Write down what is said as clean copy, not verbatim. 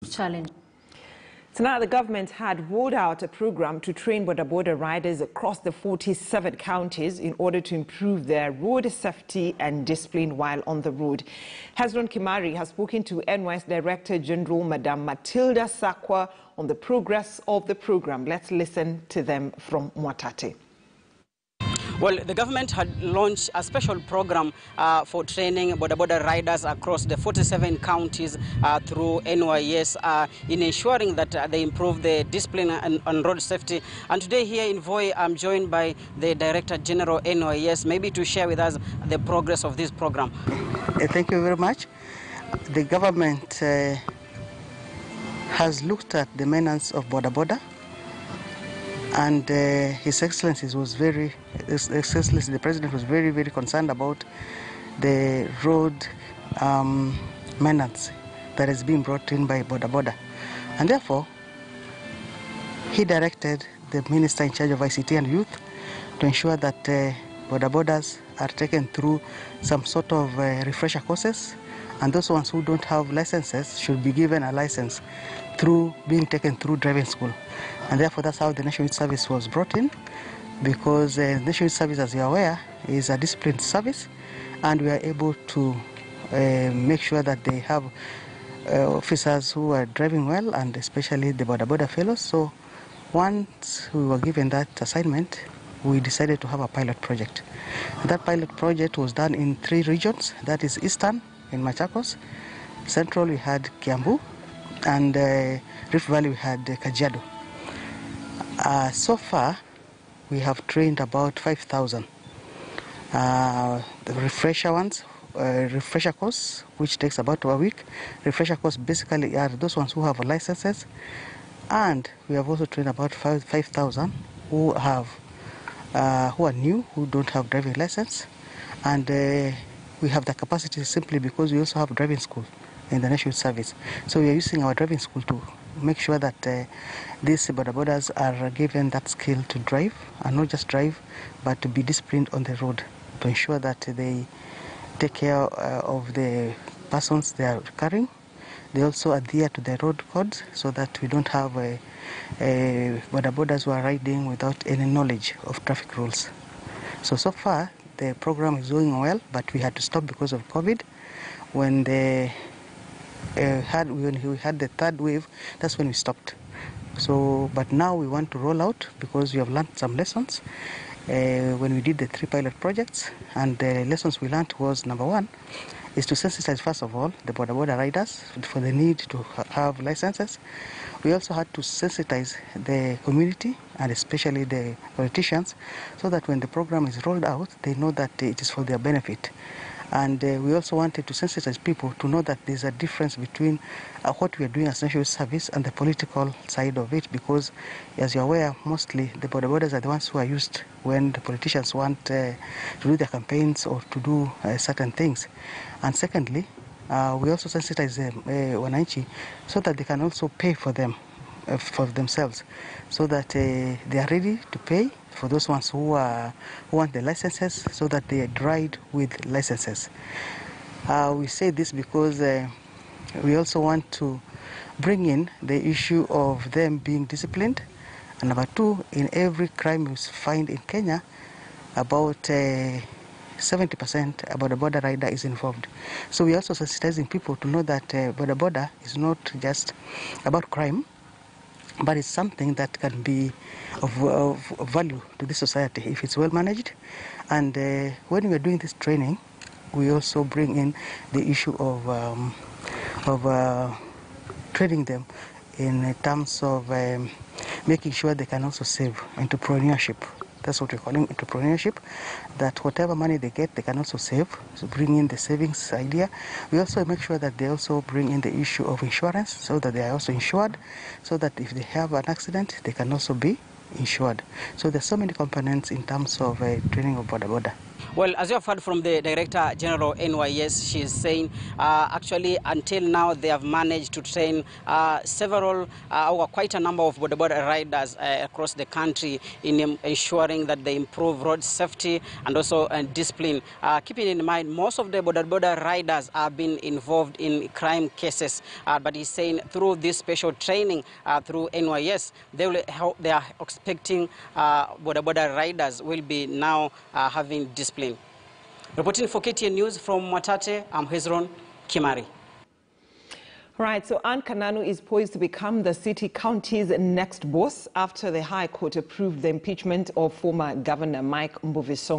challenge. So now the government had rolled out a program to train Bodaboda riders across the 47 counties in order to improve their road safety and discipline while on the road. Hezron Kimari has spoken to NYS Director General Madam Matilda Sakwa on the progress of the program. Let's listen to them from Mwatate. Well, the government had launched a special program for training Bodaboda riders across the 47 counties through NYS in ensuring that they improve the discipline and road safety. And today here in Voi, I'm joined by the Director General NYS, maybe to share with us the progress of this program. Thank you very much. The government has looked at the maintenance of Bodaboda. And His Excellency the President was very, very concerned about the road maintenance that is being brought in by Bodaboda. And therefore, he directed the Minister in charge of ICT and Youth to ensure that Bodabodas are taken through some sort of refresher courses, and those ones who don't have licenses should be given a license through being taken through driving school. And therefore, that's how the National Youth Service was brought in, because the National Youth Service, as you're aware, is a disciplined service, and we are able to make sure that they have officers who are driving well, and especially the Bodaboda fellows. So once we were given that assignment, we decided to have a pilot project. That pilot project was done in 3 regions. That is Eastern, in Machakos; Central, we had Kiambu; and Rift Valley, we had Kajiado. So far, we have trained about 5,000. The refresher ones, refresher course, which takes about a week. Refresher course basically are those ones who have licenses, and we have also trained about 5,000 who are new, who don't have driving license, and we have the capacity simply because we also have driving school in the National Service. So we are using our driving school to make sure that these Bodabodas are given that skill to drive, and not just drive, but to be disciplined on the road, to ensure that they take care of the persons they are carrying. They also adhere to the road codes, so that we don't have Bodabodas who are riding without any knowledge of traffic rules. So far, the program is going well, but we had to stop because of COVID. When we had the 3rd wave, that's when we stopped. So, but now we want to roll out, because we have learned some lessons when we did the 3 pilot projects. And the lessons we learned was, number 1, is to sensitize, first of all, the Bodaboda riders for the need to have licenses. We also had to sensitize the community, and especially the politicians, so that when the program is rolled out, they know that it is for their benefit. And we also wanted to sensitize people to know that there's a difference between what we are doing as National Service and the political side of it, because, as you're aware, mostly the Bodabodas are the ones who are used when the politicians want to do their campaigns or to do certain things. And secondly, we also sensitize Wananchi so that they can also pay for them, for themselves, so that they are ready to pay for those ones who want the licenses, so that they ride with licenses. We say this because we also want to bring in the issue of them being disciplined. And number 2, in every crime you find in Kenya, about 70% about the Boda rider is involved. So we are also sensitizing people to know that Bodaboda is not just about crime, but it's something that can be of value to the society if it's well managed. And when we are doing this training, we also bring in the issue of training them in terms of making sure they can also save, entrepreneurship. That's what we're calling entrepreneurship, that whatever money they get, they can also save, so bring in the savings idea. We also make sure that they also bring in the issue of insurance, so that they are also insured, so that if they have an accident, they can also be insured. So there's so many components in terms of training of Bodaboda. Well, as you have heard from the Director General NYS, she is saying actually until now they have managed to train or quite a number of bodaboda riders across the country in ensuring that they improve road safety and also discipline. Keeping in mind, most of the bodaboda riders have been involved in crime cases, but he's saying through this special training through NYS, they are expecting bodaboda riders will be now having discipline. Reporting for KTN News from Mwatate, I'm Hezron Kimari. Right, so Anne Kananu is poised to become the city county's next boss after the High Court approved the impeachment of former Governor Mike Mbuvi Sonko.